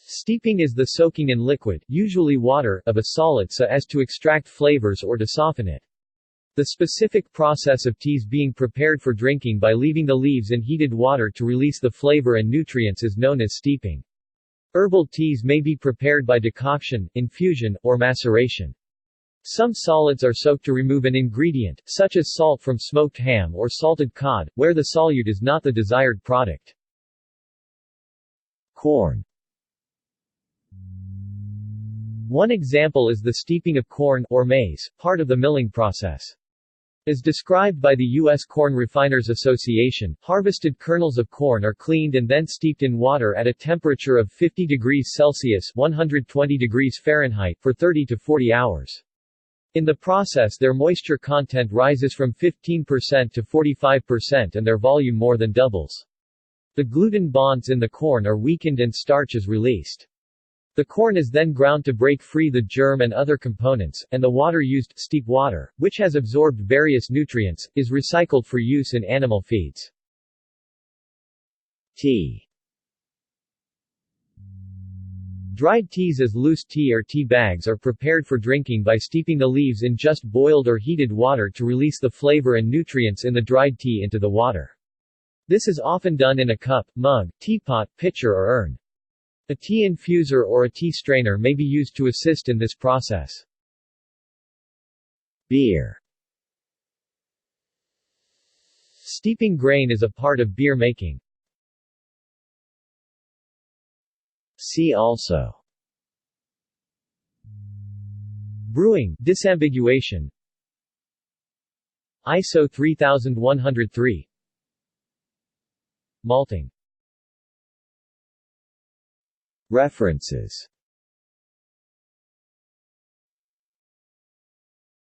Steeping is the soaking in liquid, usually water, of a solid so as to extract flavors or to soften it. The specific process of teas being prepared for drinking by leaving the leaves in heated water to release the flavor and nutrients is known as steeping. Herbal teas may be prepared by decoction, infusion, or maceration. Some solids are soaked to remove an ingredient, such as salt from smoked ham or salted cod, where the solute is not the desired product. Corn. One example is the steeping of corn, or maize, part of the milling process. As described by the U.S. Corn Refiners Association, harvested kernels of corn are cleaned and then steeped in water at a temperature of 50 degrees Celsius 120 degrees Fahrenheit for 30 to 40 hours. In the process their moisture content rises from 15% to 45% and their volume more than doubles. The gluten bonds in the corn are weakened and starch is released. The corn is then ground to break free the germ and other components, and the water used, steep water, which has absorbed various nutrients, is recycled for use in animal feeds. Tea. Dried teas as loose tea or tea bags are prepared for drinking by steeping the leaves in just boiled or heated water to release the flavor and nutrients in the dried tea into the water. This is often done in a cup, mug, teapot, pitcher or urn. A tea infuser or a tea strainer may be used to assist in this process. Beer. Steeping grain is a part of beer making. See also: brewing, disambiguation, ISO 3103, malting. References.